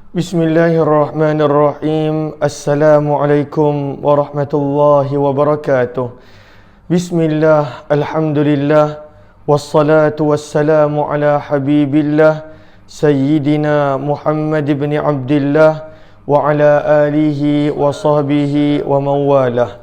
Bismillahirrahmanirrahim. Assalamualaikum warahmatullahi wabarakatuh. Bismillah, alhamdulillah, wassalatu wassalamu ala habibillah Sayyidina Muhammad ibn Abdillah wa ala alihi wa sahbihi wa mawalah.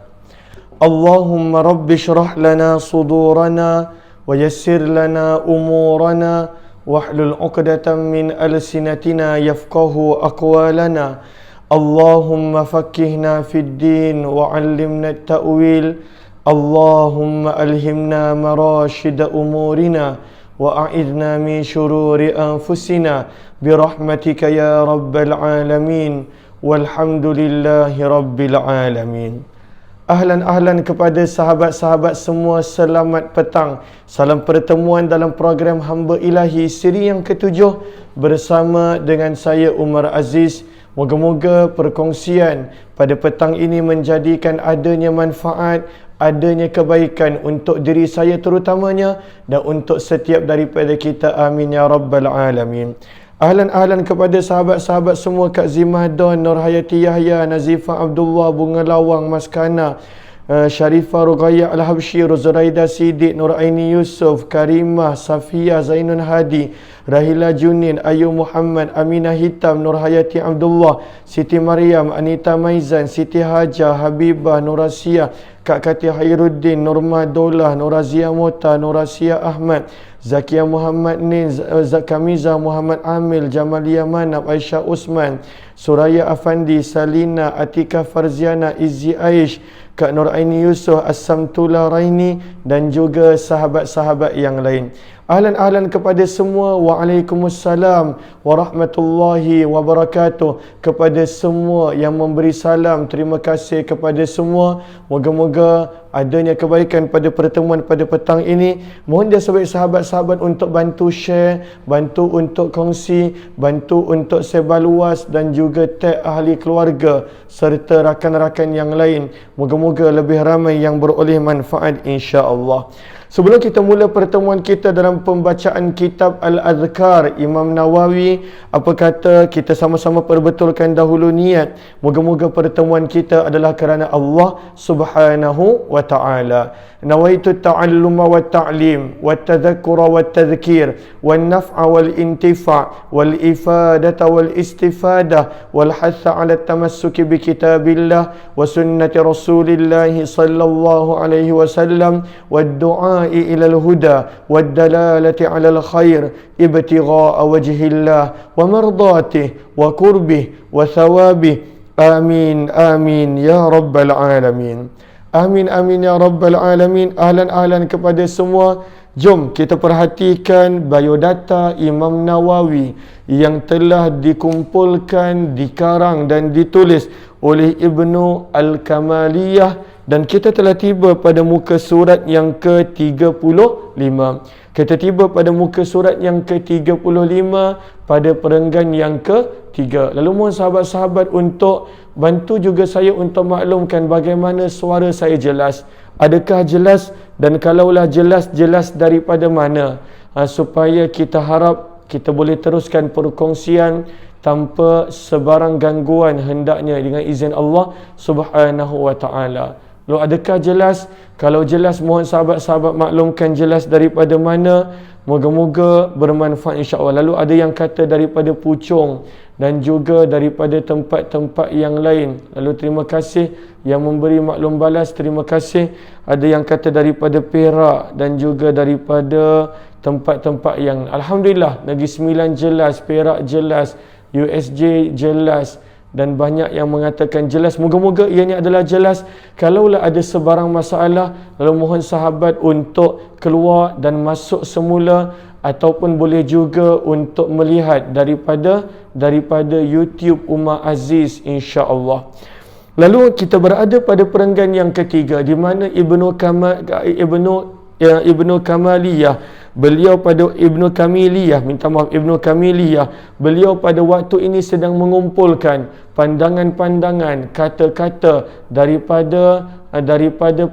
Allahumma rabbi syrah lana sudurana wa yassir lana umurana wahlul 'uqdatam min alsinatina yafqahu aqwalana. Allahumma faqqihna fid din wa 'allimna at-ta'wil. Allahumma alhimna marashid umurina wa a'idna min shururi anfusina birahmatika ya rabbal alamin. Walhamdulillahi rabbil alamin. Ahlan kepada sahabat-sahabat semua, selamat petang. Salam pertemuan dalam program Hamba Ilahi siri yang ketujuh bersama dengan saya Umar Aziz. Moga-moga perkongsian pada petang ini menjadikan adanya manfaat, adanya kebaikan untuk diri saya terutamanya dan untuk setiap daripada kita. Amin ya rabbal alamin. Ahlan kepada sahabat-sahabat semua, Kak Zimah Don, Nur Hayati Yahya, Nazifah Abdullah, Bunga Lawang, Maskana, Sharifah Ruqayyah Al-Habsyi, Zuraida Siddiq, Nur Aini Yusuf, Karimah, Safiyah Zainun Hadi, Rahila Junin, Ayu Muhammad, Aminah Hitam, Nur Hayati Abdullah, Siti Maryam, Anita Maizan, Siti Hajah, Habibah, Nur Asia, Kak Kati Khairuddin, Nurma Daulah, Nur Azia Mota, Nur Asia Ahmad, Zakia Muhammad Nin, Zakamiza Muhammad Amil, Jamalia Manab, Aisyah Usman, Suraya Afandi, Salina, Atika Farziana, Izzi Aish, Kak Nur Aini Yusof, As-Samtullah Raini dan juga sahabat-sahabat yang lain. Ahlan kepada semua. Waalaikumsalam warahmatullahi wabarakatuh. Kepada semua yang memberi salam, terima kasih kepada semua. Moga-moga adanya kebaikan pada pertemuan pada petang ini. Mohon dia sebaik sahabat-sahabat untuk bantu share, bantu untuk kongsi, bantu untuk sebar luas dan juga tag ahli keluarga serta rakan-rakan yang lain. Moga-moga lebih ramai yang beroleh manfaat, insya-Allah. Sebelum kita mula pertemuan kita dalam pembacaan kitab Al-Adhkar Imam Nawawi, apa kata kita sama-sama perbetulkan dahulu niat. Moga-moga pertemuan kita adalah kerana Allah Subhanahu wa ta'ala. Nawaitu ta'alluma wa ta'lim wa tadhakkura wa tadhkir wa naf'a wal intifa' wal ifadata wal istifadah wal hatha ala tamassuki bi kitabillah wa sunnati rasulillah sallallahu alaihi wasallam wa du'a إلى الهدى والدلالة على الخير ابتغاء وجه الله ومرضاته وقربه وثوابه آمين آمين يا رب العالمين. Amin amin ya rabbal alamin. Ahlan kepada semua. Jom kita perhatikan biodata Imam Nawawi yang telah dikumpulkan, dikarang dan ditulis oleh Ibnu Al-Kamaliyah. Dan kita telah tiba pada muka surat yang ke-35. Kita tiba pada muka surat yang ke-35 pada perenggan yang ke-3. Lalu mohon sahabat-sahabat untuk bantu juga saya untuk maklumkan bagaimana suara saya jelas. Adakah jelas, dan kalaulah jelas daripada mana, supaya kita harap kita boleh teruskan perkongsian tanpa sebarang gangguan, hendaknya dengan izin Allah Subhanahu wa ta'ala. Lalu adakah jelas? Kalau jelas, mohon sahabat-sahabat maklumkan jelas daripada mana. Moga-moga bermanfaat, insya-Allah. Lalu ada yang kata daripada Puchong dan juga daripada tempat-tempat yang lain. Lalu terima kasih yang memberi maklum balas, terima kasih. Ada yang kata daripada Perak dan juga daripada tempat-tempat yang, alhamdulillah, Negeri Sembilan jelas, Perak jelas, USJ jelas, dan banyak yang mengatakan jelas. Moga-moga ianya adalah jelas. Kalaulah ada sebarang masalah, lalu mohon sahabat untuk keluar dan masuk semula, ataupun boleh juga untuk melihat daripada YouTube Umar Aziz, insya-Allah. Lalu kita berada pada perenggan yang ketiga, di mana Ibnu Kamaliyah, beliau pada Ibnu Kamiliyah, beliau pada waktu ini sedang mengumpulkan pandangan-pandangan, kata-kata daripada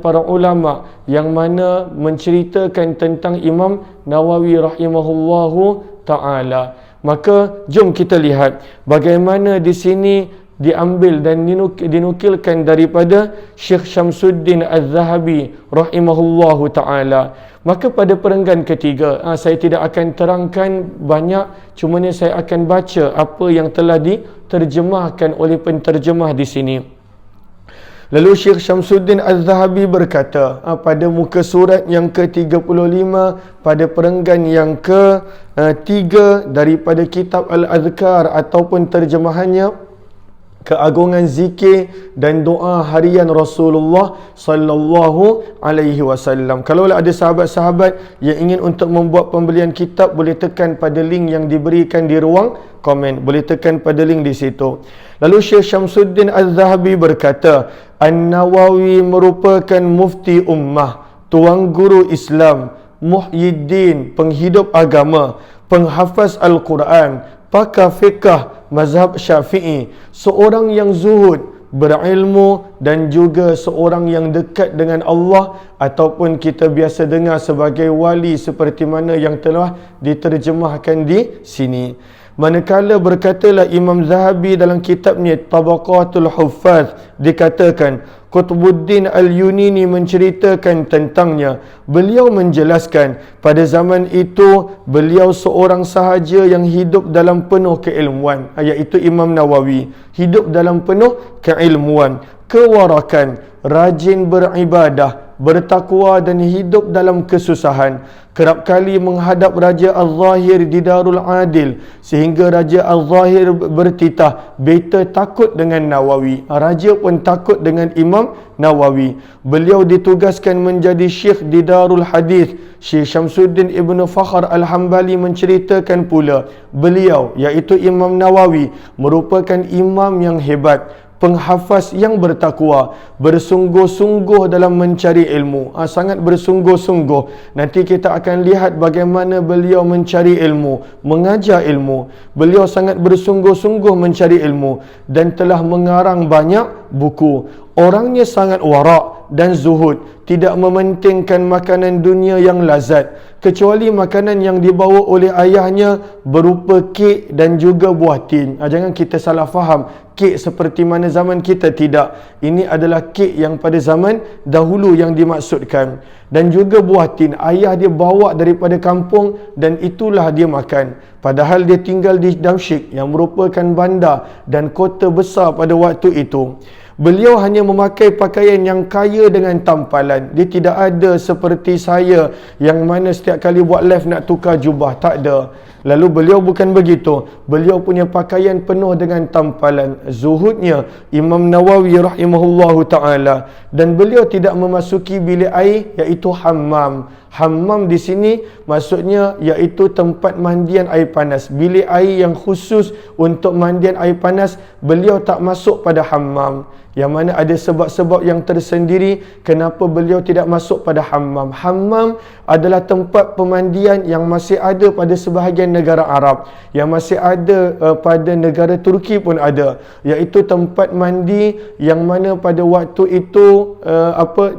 para ulama yang mana menceritakan tentang Imam Nawawi rahimahullahu ta'ala. Maka jom kita lihat bagaimana di sini diambil dan dinukilkan daripada Syekh Syamsuddin Az-Zahabi rahimahullahu ta'ala. Maka pada perenggan ketiga, saya tidak akan terangkan banyak, cumanya saya akan baca apa yang telah diterjemahkan oleh penterjemah di sini. Lalu Syekh Syamsuddin Az-Zahabi berkata pada muka surat yang ke-35 pada perenggan yang ke-3 daripada kitab Al-Azkar ataupun terjemahannya keagungan zikir dan doa harian Rasulullah sallallahu alaihi wasallam. Kalau ada sahabat-sahabat yang ingin untuk membuat pembelian kitab, boleh tekan pada link yang diberikan di ruang komen. Boleh tekan pada link di situ. Lalu Syekh Syamsuddin Az-Zahabi berkata, An-Nawawi merupakan mufti ummah, tuan guru Islam, Muhyiddin, penghidup agama, penghafaz Al-Quran, pakar fiqh mazhab Syafi'i, seorang yang zuhud, berilmu dan juga seorang yang dekat dengan Allah ataupun kita biasa dengar sebagai wali seperti mana yang telah diterjemahkan di sini. Manakala berkatalah Imam Zahabi dalam kitabnya Tabaqatul Huffaz, dikatakan Qutbuddin Al-Yunini menceritakan tentangnya. Beliau menjelaskan pada zaman itu beliau seorang sahaja yang hidup dalam penuh keilmuan, iaitu Imam Nawawi hidup dalam penuh keilmuan, kewarakan, rajin beribadah, bertakwa dan hidup dalam kesusahan. Kerap kali menghadap Raja Al-Zahir di Darul Adil, sehingga Raja Al-Zahir bertitah, beta takut dengan Nawawi. Raja pun takut dengan Imam Nawawi. Beliau ditugaskan menjadi syekh di Darul Hadis. Syekh Syamsuddin Ibn Fakhr Al-Hambali menceritakan pula, beliau iaitu Imam Nawawi merupakan imam yang hebat, penghafaz yang bertakwa, bersungguh-sungguh dalam mencari ilmu. Sangat bersungguh-sungguh. Nanti kita akan lihat bagaimana beliau mencari ilmu, mengajar ilmu. Beliau sangat bersungguh-sungguh mencari ilmu dan telah mengarang banyak buku. Orangnya sangat warak dan zuhud, tidak mementingkan makanan dunia yang lazat, kecuali makanan yang dibawa oleh ayahnya berupa kek dan juga buah tin. Jangan kita salah faham, kek seperti mana zaman kita, tidak. Ini adalah kek yang pada zaman dahulu yang dimaksudkan. Dan juga buah tin, ayah dia bawa daripada kampung dan itulah dia makan. Padahal dia tinggal di Damsyik yang merupakan bandar dan kota besar pada waktu itu. Beliau hanya memakai pakaian yang kaya dengan tampalan. Dia tidak ada seperti saya yang mana setiap kali buat live nak tukar jubah. Tak ada. Lalu beliau bukan begitu. Beliau punya pakaian penuh dengan tampalan. Zuhudnya Imam Nawawi rahimahullahu ta'ala. Dan beliau tidak memasuki bilik air, iaitu hammam. Hammam di sini maksudnya iaitu tempat mandian air panas. Bilik air yang khusus untuk mandian air panas, beliau tak masuk pada hammam. Yang mana ada sebab-sebab yang tersendiri kenapa beliau tidak masuk pada hammam. Hammam adalah tempat pemandian yang masih ada pada sebahagian negara Arab, yang masih ada pada negara Turki pun ada, iaitu tempat mandi yang mana pada waktu itu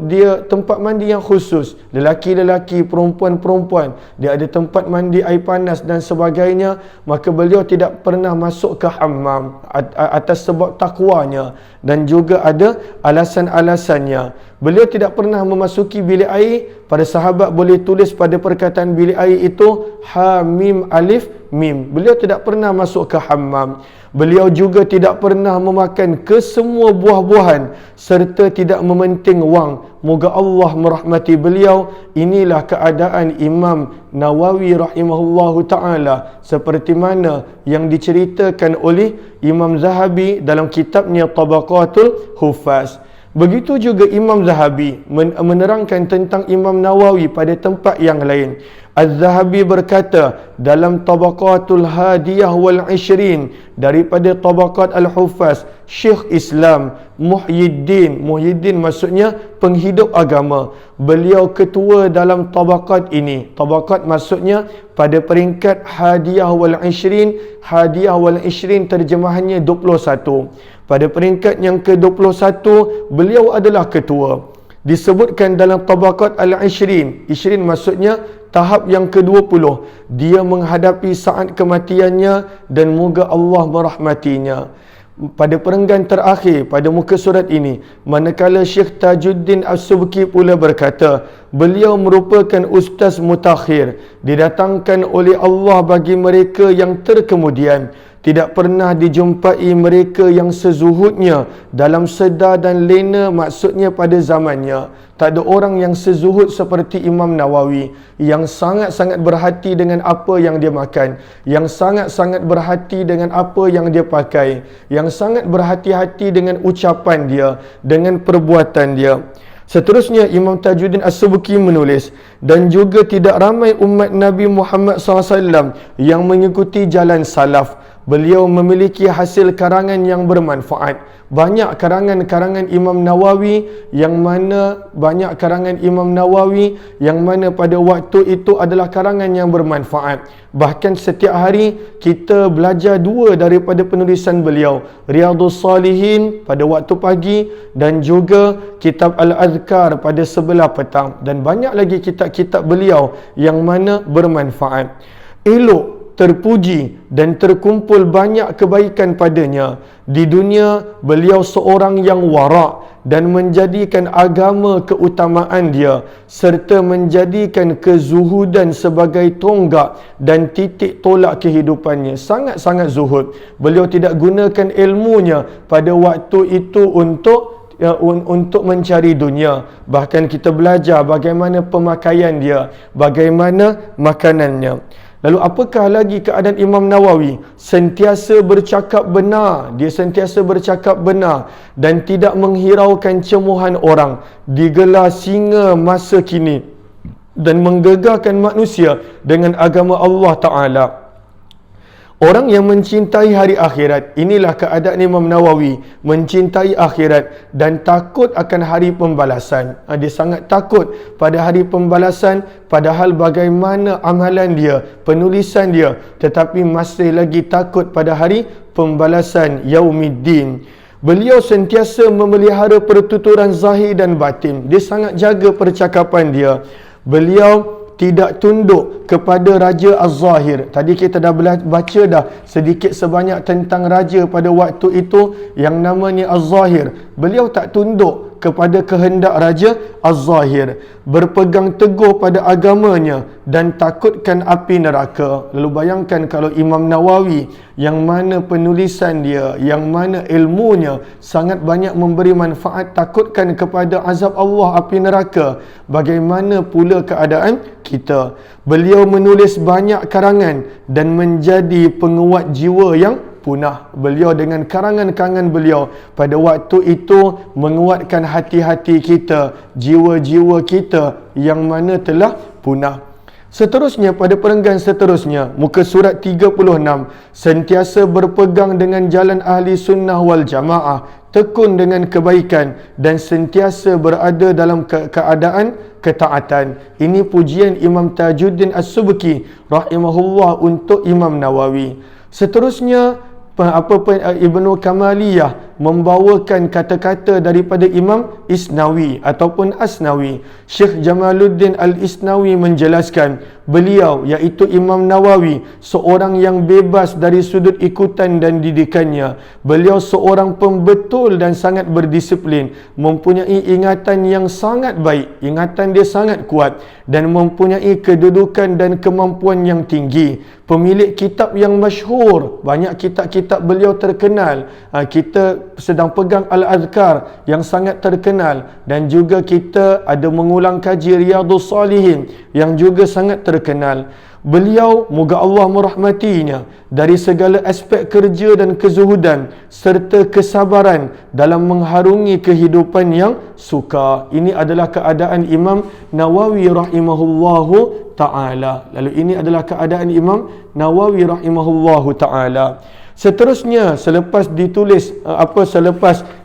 dia tempat mandi yang khusus. Lelaki-lelaki, perempuan-perempuan, dia ada tempat mandi air panas dan sebagainya. Maka beliau tidak pernah masuk ke hammam atas sebab takwanya dan juga ada alasan-alasannya. Beliau tidak pernah memasuki bilik air. Para sahabat boleh tulis pada perkataan bilik air itu ha mim alif mim. Beliau tidak pernah masuk ke hammam. Beliau juga tidak pernah memakan kesemua buah-buahan serta tidak mementing wang. Moga Allah merahmati beliau. Inilah keadaan Imam Nawawi rahimahullahu ta'ala, seperti mana yang diceritakan oleh Imam Zahabi dalam kitabnya Tabaqatul Huffaz. Begitu juga Imam Zahabi menerangkan tentang Imam Nawawi pada tempat yang lain. Az-Zahabi berkata dalam Tabaqatul Hadiyah wal Ishrin daripada Tabaqat Al-Huffaz, Syekh Islam Muhyiddin, Muhyiddin maksudnya penghidup agama. Beliau ketua dalam tabaqat ini. Tabaqat maksudnya pada peringkat Hadiyah wal Ishrin. Hadiyah wal Ishrin terjemahannya 21. Pada peringkat yang ke-21 beliau adalah ketua. Disebutkan dalam Tabaqat Al-Ishrin. Ishrin maksudnya tahap yang ke-20. Dia menghadapi saat kematiannya dan moga Allah merahmatinya. Pada perenggan terakhir pada muka surat ini, manakala Syekh Tajuddin As-Subki pula berkata, beliau merupakan ustaz mutakhir, didatangkan oleh Allah bagi mereka yang terkemudian. Tidak pernah dijumpai mereka yang sezuhudnya dalam sedar dan lena, maksudnya pada zamannya. Tak ada orang yang sezuhud seperti Imam Nawawi, yang sangat-sangat berhati dengan apa yang dia makan, yang sangat-sangat berhati dengan apa yang dia pakai, yang sangat berhati-hati dengan ucapan dia, dengan perbuatan dia. Seterusnya Imam Tajuddin As-Subki menulis, dan juga tidak ramai umat Nabi Muhammad SAW yang mengikuti jalan salaf. Beliau memiliki hasil karangan yang bermanfaat. Banyak karangan-karangan Imam Nawawi yang mana pada waktu itu adalah karangan yang bermanfaat. Bahkan setiap hari kita belajar 2 daripada penulisan beliau, Riyadhus Salihin pada waktu pagi dan juga kitab Al-Azkar pada sebelah petang, dan banyak lagi kitab-kitab beliau yang mana bermanfaat. Elok, terpuji dan terkumpul banyak kebaikan padanya. Di dunia, beliau seorang yang warak dan menjadikan agama keutamaan dia, serta menjadikan kezuhudan sebagai tonggak dan titik tolak kehidupannya. Sangat-sangat zuhud. Beliau tidak gunakan ilmunya pada waktu itu untuk mencari dunia. Bahkan kita belajar bagaimana pemakaian dia, bagaimana makanannya. Lalu apakah lagi keadaan Imam Nawawi? Sentiasa bercakap benar. Dia sentiasa bercakap benar dan tidak menghiraukan cemuhan orang. Digelar singa masa kini dan menggegarkan manusia dengan agama Allah Ta'ala. Orang yang mencintai hari akhirat, inilah keadaan Imam Nawawi, mencintai akhirat dan takut akan hari pembalasan. Dia sangat takut pada hari pembalasan, padahal bagaimana amalan dia, penulisan dia, tetapi masih lagi takut pada hari pembalasan Yaumiddin. Beliau sentiasa memelihara pertuturan zahir dan batin. Dia sangat jaga percakapan dia. Beliau tidak tunduk kepada Raja Az-Zahir. Tadi kita dah baca dah sedikit sebanyak tentang raja pada waktu itu yang namanya Az-Zahir. Beliau tak tunduk kepada kehendak Raja Az-Zahir, berpegang teguh pada agamanya dan takutkan api neraka. Lalu bayangkan kalau Imam Nawawi yang mana penulisan dia, yang mana ilmunya sangat banyak memberi manfaat, takutkan kepada azab Allah, api neraka, bagaimana pula keadaan kita? Beliau menulis banyak karangan dan menjadi penguat jiwa yang punah. Beliau dengan karangan-karangan beliau pada waktu itu menguatkan hati-hati kita, jiwa-jiwa kita yang mana telah punah. Seterusnya pada perenggan seterusnya, muka surat 36, sentiasa berpegang dengan jalan ahli sunnah wal jamaah, tekun dengan kebaikan dan sentiasa berada dalam keadaan ketaatan. Ini pujian Imam Tajuddin As-Subki rahimahullah untuk Imam Nawawi. Seterusnya Ibnu Kamaliyah membawakan kata-kata daripada Imam Isnawi ataupun Asnawi. Syekh Jamaluddin Al-Isnawi menjelaskan, beliau iaitu Imam Nawawi seorang yang bebas dari sudut ikutan dan didikannya. Beliau seorang pembetul dan sangat berdisiplin, mempunyai ingatan yang sangat baik, ingatan dia sangat kuat dan mempunyai kedudukan dan kemampuan yang tinggi. Pemilik kitab yang masyhur, banyak kitab-kitab beliau terkenal. Kita sedang pegang Al-Azkar yang sangat terkenal, dan juga kita ada mengulang kaji Riyadhus Salihin yang juga sangat terkenal. Beliau, moga Allah merahmatinya, dari segala aspek kerja dan kezuhudan serta kesabaran dalam mengharungi kehidupan yang sukar. Ini adalah keadaan Imam Nawawi rahimahullahu ta'ala. Lalu ini adalah keadaan Imam Nawawi rahimahullahu ta'ala. Seterusnya, selepas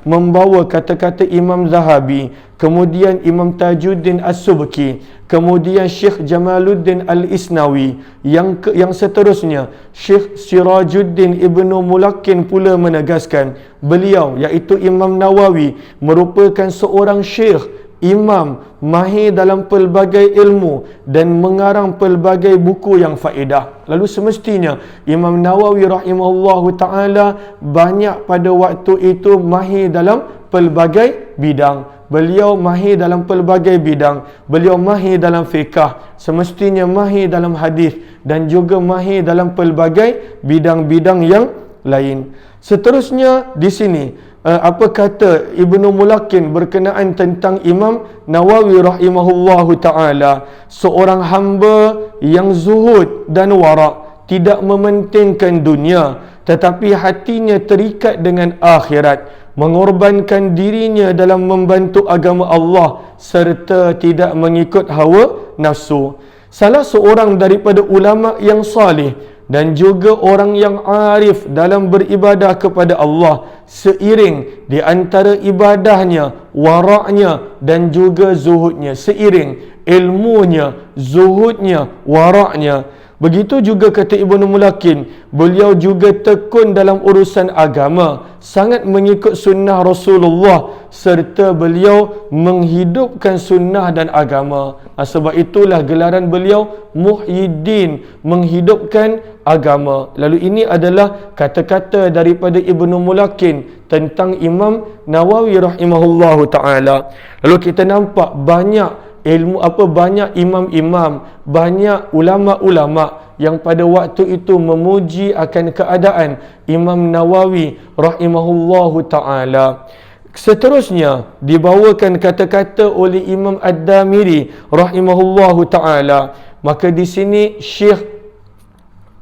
membawa kata-kata Imam Zahabi, kemudian Imam Tajuddin As-Subki, kemudian Syekh Jamaluddin Al-Isnawi, yang seterusnya Syekh Sirajuddin Ibnu Mulakin pula menegaskan, beliau iaitu Imam Nawawi merupakan seorang syekh, imam, mahir dalam pelbagai ilmu dan mengarang pelbagai buku yang faedah. Lalu semestinya Imam Nawawi rahimahullahu ta'ala banyak pada waktu itu mahir dalam pelbagai bidang. Beliau mahir dalam pelbagai bidang. Beliau mahir dalam fiqah, semestinya mahir dalam hadis, dan juga mahir dalam pelbagai bidang-bidang yang lain. Seterusnya di sini apa kata Ibnu Mulakin berkenaan tentang Imam Nawawi rahimahullahu ta'ala, seorang hamba yang zuhud dan wara', tidak mementingkan dunia, tetapi hatinya terikat dengan akhirat, mengorbankan dirinya dalam membantu agama Allah serta tidak mengikut hawa nafsu. Salah seorang daripada ulama yang salih dan juga orang yang arif dalam beribadah kepada Allah, seiring di antara ibadahnya, waraknya dan juga zuhudnya, seiring ilmunya, zuhudnya, waraknya. Begitu juga kata Ibnu Mulakin, beliau juga tekun dalam urusan agama, sangat mengikut sunnah Rasulullah serta beliau menghidupkan sunnah dan agama. Sebab itulah gelaran beliau Muhyiddin, menghidupkan agama. Lalu ini adalah kata-kata daripada Ibnu Mulakin tentang Imam Nawawi rahimahullahu ta'ala. Lalu kita nampak banyak banyak imam-imam, banyak ulama-ulama yang pada waktu itu memuji akan keadaan Imam Nawawi rahimahullahu ta'ala. Seterusnya dibawakan kata-kata oleh Imam Ad-Damiri rahimahullahu ta'ala. Maka di sini Syekh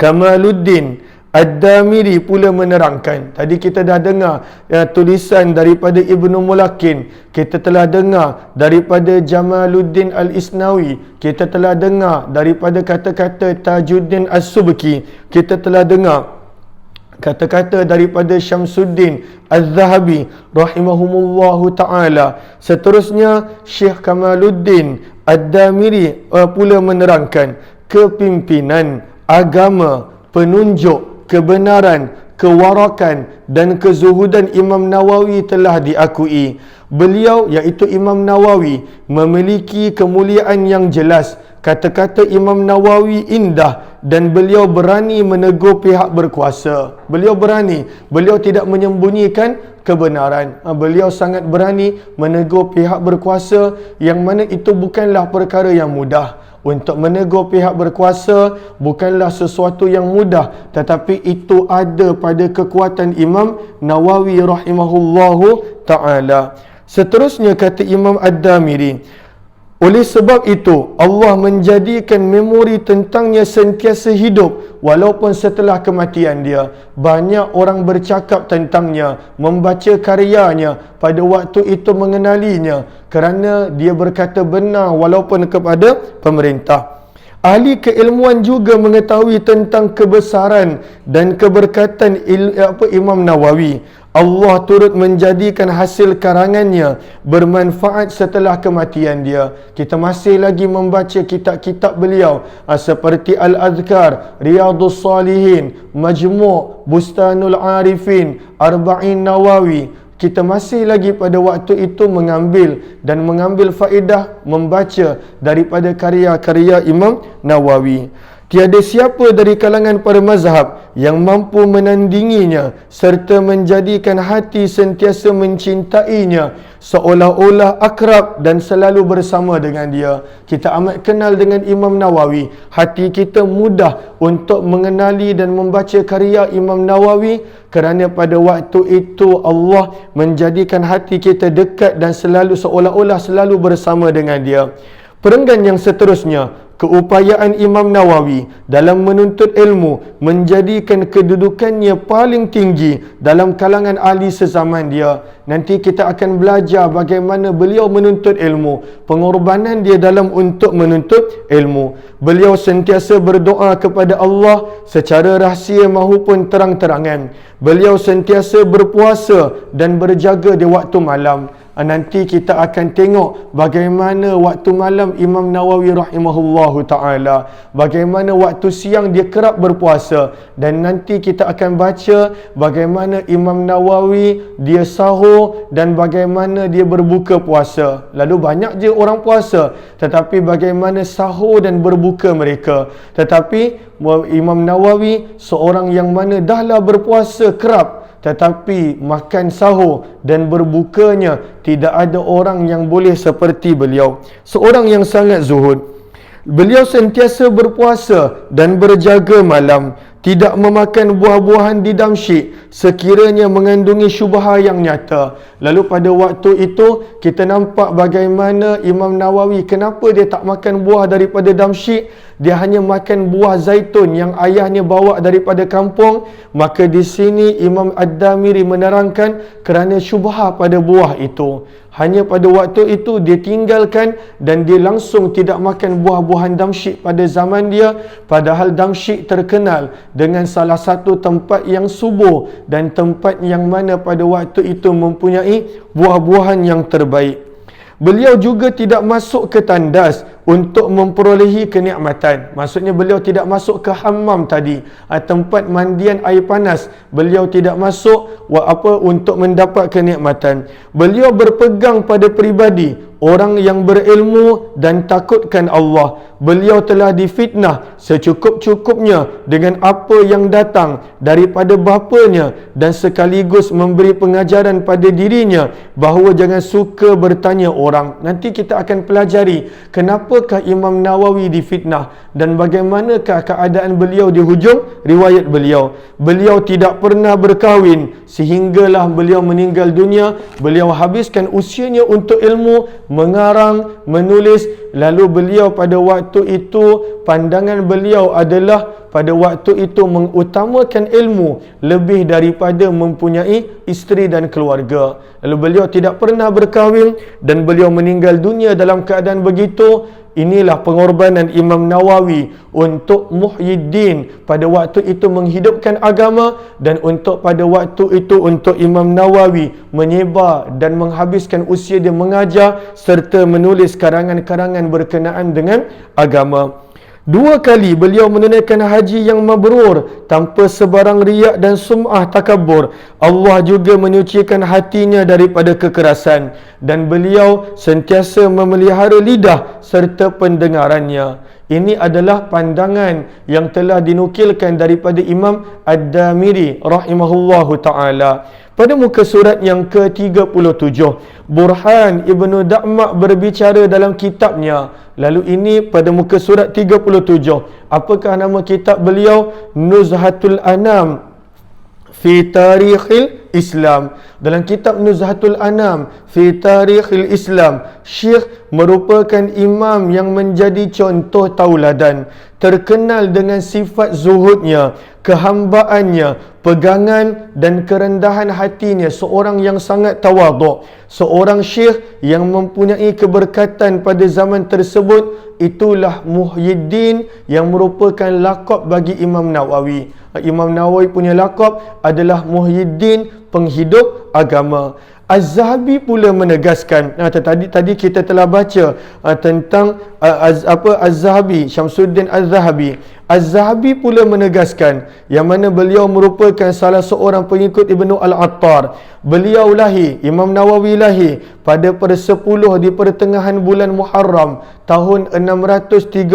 Kamaluddin Ad-Damiri pula menerangkan. Tadi kita dah dengar tulisan daripada Ibnu Mulakin, kita telah dengar daripada Jamaluddin Al-Isnawi, kita telah dengar daripada kata-kata Tajuddin As-Subki, kita telah dengar kata-kata daripada Syamsuddin Az-Zahabi rahimahumullahu ta'ala. Seterusnya Syekh Kamaluddin Ad-Damiri pula menerangkan kepimpinan agama, penunjuk kebenaran, kewarakan dan kezuhudan Imam Nawawi telah diakui. Beliau iaitu Imam Nawawi memiliki kemuliaan yang jelas. Kata-kata Imam Nawawi indah dan beliau berani menegur pihak berkuasa. Beliau berani, beliau tidak menyembunyikan kebenaran. Beliau sangat berani menegur pihak berkuasa, yang mana itu bukanlah perkara yang mudah. Untuk menegur pihak berkuasa bukanlah sesuatu yang mudah, tetapi itu ada pada kekuatan Imam Nawawi rahimahullahu ta'ala. Seterusnya kata Imam Ad-Damiri, oleh sebab itu Allah menjadikan memori tentangnya sentiasa hidup walaupun setelah kematian dia. Banyak orang bercakap tentangnya, membaca karyanya, pada waktu itu mengenalinya kerana dia berkata benar walaupun kepada pemerintah. Ahli keilmuan juga mengetahui tentang kebesaran dan keberkatan Imam Nawawi. Allah turut menjadikan hasil karangannya bermanfaat setelah kematian dia. Kita masih lagi membaca kitab-kitab beliau seperti Al-Adhkar, Riyadhus Salihin, Majmu', Bustanul Arifin, Arba'in Nawawi. Kita masih lagi pada waktu itu mengambil faedah membaca daripada karya-karya Imam Nawawi. Tiada siapa dari kalangan para mazhab yang mampu menandinginya serta menjadikan hati sentiasa mencintainya, seolah-olah akrab dan selalu bersama dengan dia. Kita amat kenal dengan Imam Nawawi. Hati kita mudah untuk mengenali dan membaca karya Imam Nawawi kerana pada waktu itu Allah menjadikan hati kita dekat dan selalu seolah-olah selalu bersama dengan dia. Perenggan yang seterusnya, keupayaan Imam Nawawi dalam menuntut ilmu menjadikan kedudukannya paling tinggi dalam kalangan ahli sezaman dia. Nanti kita akan belajar bagaimana beliau menuntut ilmu, pengorbanan dia dalam untuk menuntut ilmu. Beliau sentiasa berdoa kepada Allah secara rahsia maupun terang-terangan. Beliau sentiasa berpuasa dan berjaga di waktu malam. nanti kita akan tengok bagaimana waktu malam Imam Nawawi rahimahullahu ta'ala, bagaimana waktu siang dia kerap berpuasa, dan nanti kita akan baca bagaimana Imam Nawawi dia sahur dan bagaimana dia berbuka puasa. Lalu banyak je orang puasa, tetapi bagaimana sahur dan berbuka mereka. Tetapi Imam Nawawi seorang yang mana dahlah berpuasa kerap, tetapi makan sahur dan berbukanya tidak ada orang yang boleh seperti beliau. Seorang yang sangat zuhud. Beliau sentiasa berpuasa dan berjaga malam, tidak memakan buah-buahan di Damsyik sekiranya mengandungi syubhah yang nyata. Lalu pada waktu itu kita nampak bagaimana Imam Nawawi, kenapa dia tak makan buah daripada Damsyik, dia hanya makan buah zaitun yang ayahnya bawa daripada kampung. Maka di sini Imam Ad-Damiri menerangkan kerana syubhah pada buah itu. Hanya pada waktu itu dia tinggalkan dan dia langsung tidak makan buah-buahan Damsyik pada zaman dia. Padahal Damsyik terkenal dengan salah satu tempat yang subur dan tempat yang mana pada waktu itu mempunyai buah-buahan yang terbaik. Beliau juga tidak masuk ke tandas untuk memperolehi kenikmatan. Maksudnya beliau tidak masuk ke hammam tadi, tempat mandian air panas. Beliau tidak masuk untuk mendapat kenikmatan. Beliau berpegang pada peribadi orang yang berilmu dan takutkan Allah. Beliau telah difitnah secukup-cukupnya dengan apa yang datang daripada bapanya dan sekaligus memberi pengajaran pada dirinya bahawa jangan suka bertanya orang. Nanti kita akan pelajari kenapakah Imam Nawawi difitnah dan bagaimanakah keadaan beliau di hujung riwayat beliau. Beliau tidak pernah berkahwin sehinggalah beliau meninggal dunia. Beliau habiskan usianya untuk ilmu, mengarang, menulis. Lalu beliau pada waktu itu, pandangan beliau adalah pada waktu itu mengutamakan ilmu lebih daripada mempunyai isteri dan keluarga. Lalu beliau tidak pernah berkahwin dan beliau meninggal dunia dalam keadaan begitu. Inilah pengorbanan Imam Nawawi untuk Muhyiddin pada waktu itu menghidupkan agama, dan untuk pada waktu itu untuk Imam Nawawi menyebar dan menghabiskan usia dia mengajar serta menulis karangan-karangan berkenaan dengan agama. 2 kali beliau menunaikan haji yang mabrur tanpa sebarang riak dan sum'ah takabur. Allah juga menyucikan hatinya daripada kekerasan dan beliau sentiasa memelihara lidah serta pendengarannya. Ini adalah pandangan yang telah dinukilkan daripada Imam Ad-Damiri rahimahullahu ta'ala. Pada muka surat yang ke-37, Burhan Ibnu Da'maq berbicara dalam kitabnya. Lalu ini pada muka surat 37. Apakah nama kitab beliau? Nuzhatul Anam fi Tarikhil Islam. Dalam kitab Nuzhatul Anam fi Tarikhil Islam, Syekh merupakan imam yang menjadi contoh tauladan, terkenal dengan sifat zuhudnya, kehambaannya, pegangan dan kerendahan hatinya, seorang yang sangat tawaduk, seorang syekh yang mempunyai keberkatan pada zaman tersebut. Itulah Muhyiddin yang merupakan lakab bagi Imam Nawawi. Imam Nawawi punya lakab adalah Muhyiddin, penghidup agama. Az-Zahabi pula menegaskan, tadi kita telah baca tentang Az-Zahabi, Syamsuddin Az-Zahabi. Az-Zahabi pula menegaskan yang mana beliau merupakan salah seorang pengikut Ibnu Al-Attar. Beliau lahir, Imam Nawawi lahir pada per-10 di pertengahan bulan Muharram tahun 631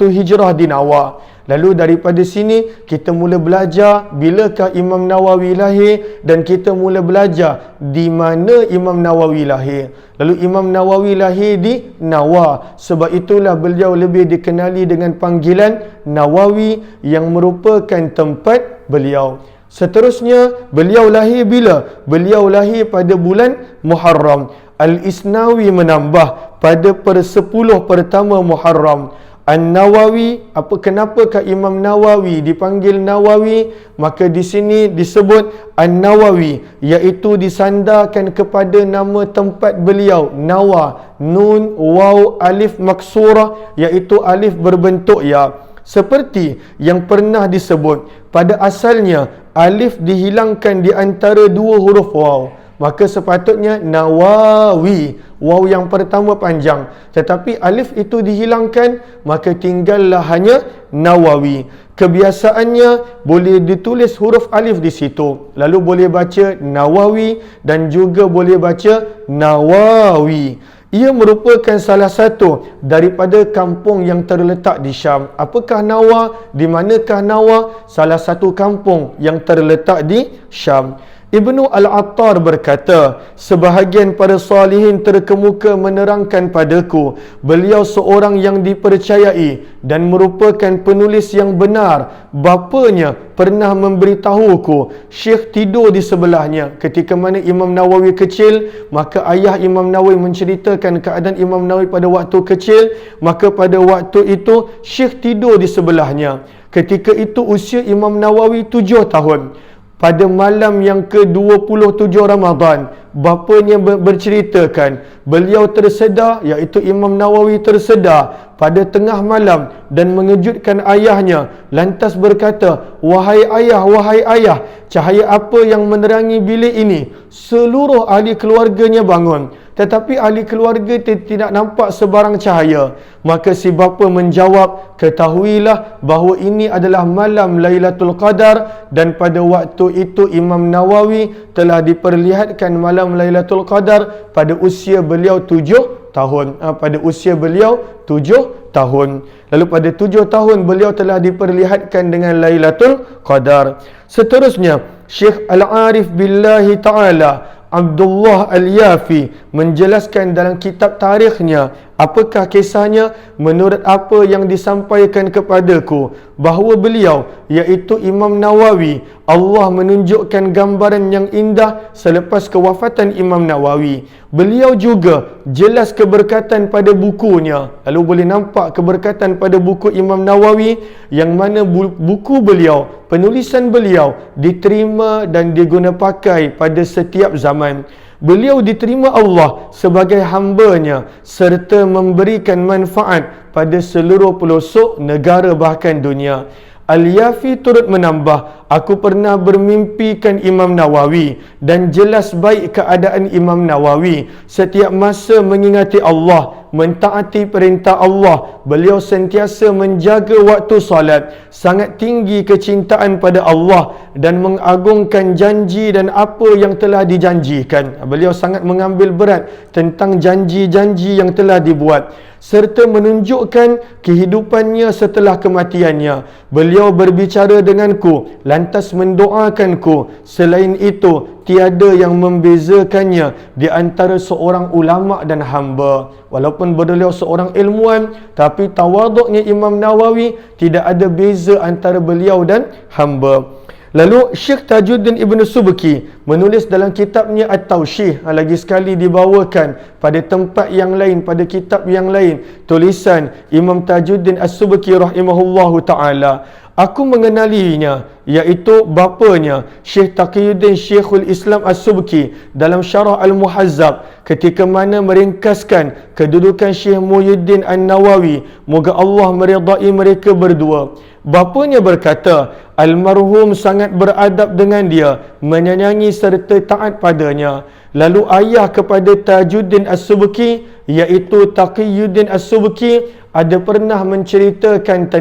Hijrah di Nawa. Lalu daripada sini kita mula belajar bilakah Imam Nawawi lahir, dan kita mula belajar di mana Imam Nawawi lahir. Lalu Imam Nawawi lahir di Nawa. Sebab itulah beliau lebih dikenali dengan panggilan Nawawi yang merupakan tempat beliau. Seterusnya, beliau lahir bila? Beliau lahir pada bulan Muharram. Al-Isnawi menambah pada per-10 pertama Muharram. An-Nawawi, kenapakah Imam Nawawi dipanggil Nawawi? Maka di sini disebut An-Nawawi, iaitu disandarkan kepada nama tempat beliau, Nawa, nun, waw, alif maksurah, iaitu alif berbentuk ya. Seperti yang pernah disebut, pada asalnya alif dihilangkan di antara 2 huruf waw. maka sepatutnya Nawawi. Waw yang pertama panjang, tetapi alif itu dihilangkan, maka tinggallah hanya Nawawi. Kebiasaannya boleh ditulis huruf alif di situ, lalu boleh baca Nawawi dan juga boleh baca Nawawi. Ia merupakan salah satu daripada kampung yang terletak di Syam. Apakah Nawa? Di manakah Nawa? Salah satu kampung yang terletak di Syam. Ibnu Al-Attar berkata, sebahagian para salihin terkemuka menerangkan padaku, beliau seorang yang dipercayai dan merupakan penulis yang benar. Bapanya pernah memberitahuku, Syekh tidur di sebelahnya. Ketika mana Imam Nawawi kecil, maka ayah Imam Nawawi menceritakan keadaan Imam Nawawi pada waktu kecil, maka pada waktu itu Syekh tidur di sebelahnya. Ketika itu usia Imam Nawawi 7 tahun. Pada malam yang ke-27 Ramadan, bapanya berceritakan, beliau tersedar, iaitu Imam Nawawi tersedar pada tengah malam dan mengejutkan ayahnya. Lantas berkata, wahai ayah, cahaya apa yang menerangi bilik ini? Seluruh ahli keluarganya bangun, tetapi ahli keluarga tidak nampak sebarang cahaya. Maka si bapa menjawab, ketahuilah bahawa ini adalah malam Lailatul Qadar, dan pada waktu itu Imam Nawawi telah diperlihatkan malam Lailatul Qadar pada usia beliau 7 tahun. Pada usia beliau 7 tahun. Lalu pada 7 tahun beliau telah diperlihatkan dengan Lailatul Qadar. Seterusnya, Syekh Al-Arif Billahi Ta'ala Abdullah Al-Yafi menjelaskan dalam kitab tarikhnya, apakah kisahnya? Menurut apa yang disampaikan kepadaku, bahawa beliau, iaitu Imam Nawawi, Allah menunjukkan gambaran yang indah selepas kewafatan Imam Nawawi. Beliau juga jelas keberkatan pada bukunya. Lalu boleh nampak keberkatan pada buku Imam Nawawi, yang mana buku beliau, penulisan beliau diterima dan diguna pakai pada setiap zaman. Beliau diterima Allah sebagai hamba-Nya serta memberikan manfaat pada seluruh pelosok negara bahkan dunia. Al-Yafi turut menambah, aku pernah bermimpikan Imam Nawawi dan jelas baik keadaan Imam Nawawi. Setiap masa mengingati Allah, mentaati perintah Allah. Beliau sentiasa menjaga waktu salat, sangat tinggi kecintaan pada Allah dan mengagungkan janji dan apa yang telah dijanjikan. Beliau sangat mengambil berat tentang janji-janji yang telah dibuat, serta menunjukkan kehidupannya setelah kematiannya. Beliau berbicara denganku, lantas mendoakanku. Selain itu, tiada yang membezakannya di antara seorang ulama dan hamba. Walaupun beliau seorang ilmuwan, tapi tawaduknya Imam Nawawi tidak ada beza antara beliau dan hamba. Lalu Syekh Tajuddin Ibn Subki menulis dalam kitabnya At-Tawshih, lagi sekali dibawakan pada tempat yang lain, pada kitab yang lain, tulisan Imam Tajuddin As-Subki rahimahullahu ta'ala. Aku mengenalinya, iaitu bapanya Syekh Taqiyuddin Syekhul Islam As-Subki dalam Syarah Al-Muhazzab, ketika mana meringkaskan kedudukan Syekh Muhyiddin An-Nawawi, moga Allah meridai mereka berdua. Bapanya berkata, almarhum sangat beradab dengan dia, menyayangi serta taat padanya. Lalu ayah kepada Tajuddin As-Subki, iaitu Taqiyuddin As-Subki, ada pernah menceritakan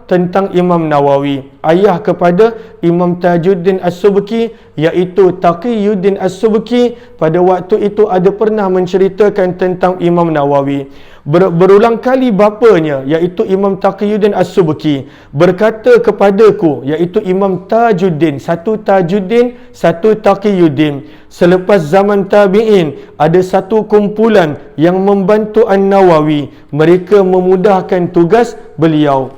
tentang Imam Nawawi. Ayah kepada Imam Tajuddin As-Subki, iaitu Taqiyuddin As-Subki, pada waktu itu ada pernah menceritakan tentang Imam Nawawi. Berulang kali bapanya, iaitu Imam Taqiyuddin As-Subki, berkata kepadaku, iaitu Imam Tajuddin, satu Tajuddin, satu Taqiyuddin, selepas zaman tabi'in ada satu kumpulan yang membantu An-Nawawi. Mereka memudahkan tugas beliau,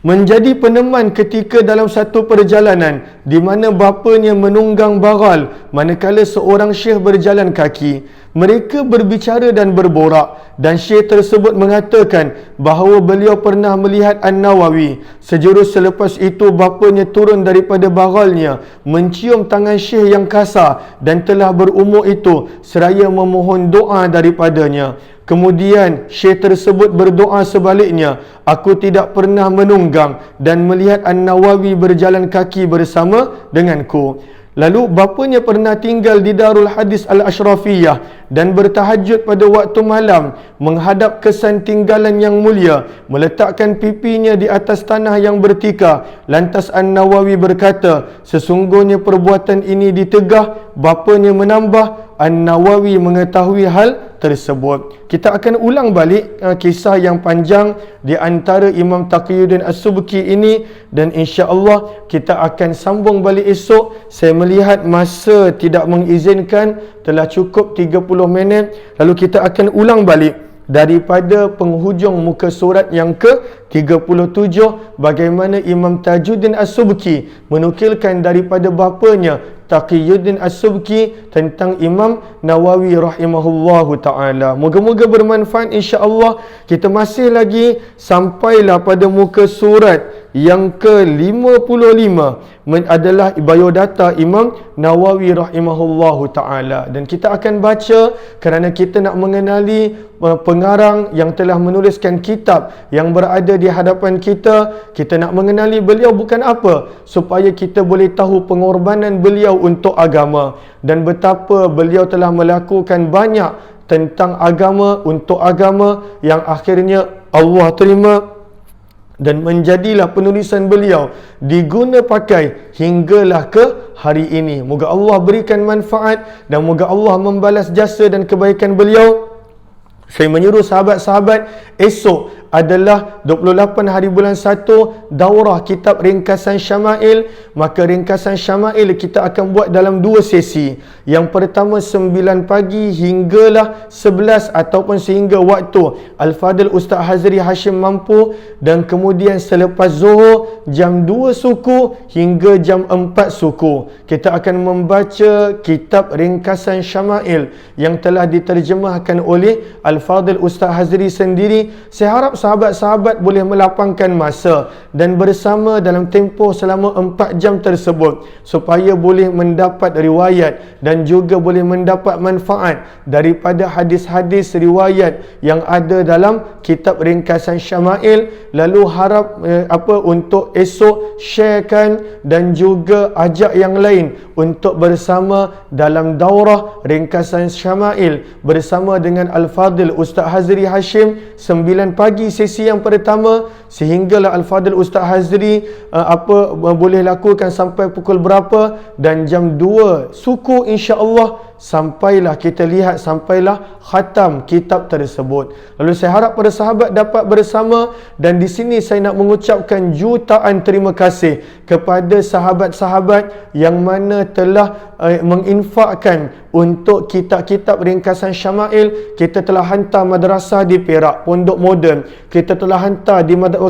menjadi peneman ketika dalam satu perjalanan di mana bapanya menunggang baral manakala seorang syekh berjalan kaki. Mereka berbicara dan berborak, dan syekh tersebut mengatakan bahawa beliau pernah melihat An-Nawawi. Sejurus selepas itu bapanya turun daripada baralnya, mencium tangan syekh yang kasar dan telah berumur itu seraya memohon doa daripadanya. Kemudian syekh tersebut berdoa sebaliknya, aku tidak pernah menunggang dan melihat An-Nawawi berjalan kaki bersama denganku. Lalu bapanya pernah tinggal di Darul Hadis Al-Ashrafiyah dan bertahajud pada waktu malam menghadap kesan tinggalan yang mulia, meletakkan pipinya di atas tanah yang bertikar. Lantas An-Nawawi berkata, sesungguhnya perbuatan ini ditegah. Bapanya menambah, An-Nawawi mengetahui hal tersebut. Kita akan ulang balik kisah yang panjang di antara Imam Taqiyuddin As-Subki ini, dan insya-Allah kita akan sambung balik esok. Saya melihat masa tidak mengizinkan, telah cukup 30 minit. Lalu kita akan ulang balik daripada penghujung muka surat yang ke-37, bagaimana Imam Tajuddin As-Subki menukilkan daripada bapanya Taqiyuddin As-Subki tentang Imam Nawawi rahimahullahu ta'ala. Moga-moga bermanfaat insya-Allah. Kita masih lagi sampailah pada muka surat yang ke-55 adalah biodata Imam Nawawi rahimahullahu ta'ala, dan kita akan baca kerana kita nak mengenali pengarang yang telah menuliskan kitab yang berada di hadapan kita. Kita nak mengenali beliau bukan apa, supaya kita boleh tahu pengorbanan beliau untuk agama dan betapa beliau telah melakukan banyak tentang agama, untuk agama, yang akhirnya Allah terima dan menjadilah penulisan beliau diguna pakai hinggalah ke hari ini. Moga Allah berikan manfaat dan moga Allah membalas jasa dan kebaikan beliau. Saya menyuruh sahabat-sahabat, esok adalah 28 hari bulan 1 daurah kitab ringkasan Syama'il. Maka ringkasan Syama'il kita akan buat dalam 2 sesi. Yang pertama 9 pagi hinggalah 11 ataupun sehingga waktu Al-Fadil Ustaz Hazri Hashim mampu, dan kemudian selepas Zuhur jam 2 suku hingga jam 4 suku kita akan membaca kitab ringkasan Syama'il yang telah diterjemahkan oleh Al-Fadil Ustaz Hazri sendiri. Saya harap sahabat-sahabat boleh melapangkan masa dan bersama dalam tempoh selama 4 jam tersebut, supaya boleh mendapat riwayat dan juga boleh mendapat manfaat daripada hadis-hadis riwayat yang ada dalam kitab ringkasan Syama'il. Lalu harap untuk esok sharekan dan juga ajak yang lain untuk bersama dalam daurah ringkasan Syama'il bersama dengan Al-Fadil Ustaz Hazri Hashim 9 pagi sesi yang pertama, sehinggalah Al-Fadil Ustaz Hazri boleh lakukan sampai pukul berapa, dan jam 2 suku insya-Allah sampailah kita lihat sampailah khatam kitab tersebut. Lalu saya harap para sahabat dapat bersama, dan di sini saya nak mengucapkan jutaan terima kasih kepada sahabat-sahabat yang mana telah menginfakkan untuk kitab-kitab ringkasan Syama'il. Kita telah hantar madrasah di Perak, Pondok Moden. Kita telah hantar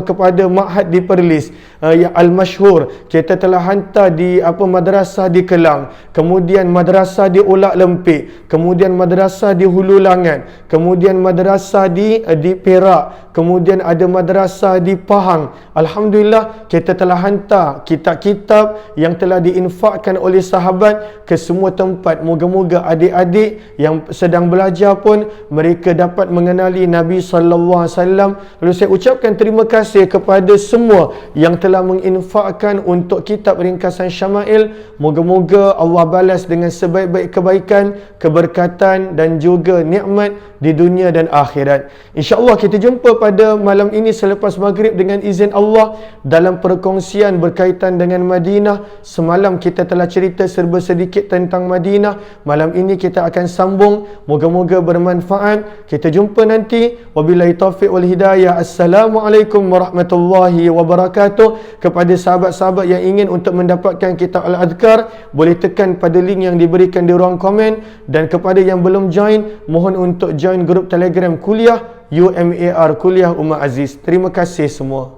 kepada Ma'had di Perlis, Al-Mashhur. Kita telah hantar di madrasah di Kelang, kemudian madrasah di Ulak Lempik, kemudian madrasah di Hulu Langat, kemudian madrasah di Perak, kemudian ada madrasah di Pahang. Alhamdulillah, kita telah hantar kitab-kitab yang telah diinfakkan oleh sahabat ke semua tempat. Moga-moga adik-adik yang sedang belajar pun mereka dapat mengenali Nabi sallallahu alaihi wasallam. Lalu saya ucapkan terima kasih kepada semua yang telah menginfakkan untuk kitab ringkasan Syama'il. Moga-moga Allah balas dengan sebaik-baik kebaikan, keberkatan dan juga nikmat di dunia dan akhirat. InsyaAllah kita jumpa pada malam ini selepas maghrib dengan izin Allah dalam perkongsian berkaitan dengan Madinah. Semalam kita telah cerita serba sedikit tentang Madinah. Malam ini kita akan sambung. Moga-moga bermanfaat. Kita jumpa nanti. Wabillahi taufiq wal hidayah. Assalamualaikum warahmatullahi wabarakatuh. Kepada sahabat-sahabat yang ingin untuk mendapatkan kitab Al-Adhkar, boleh tekan pada link yang diberikan di ruang komen. Dan kepada yang belum join, mohon untuk join grup Telegram kuliah UMAR Kuliah Umar Aziz. Terima kasih semua.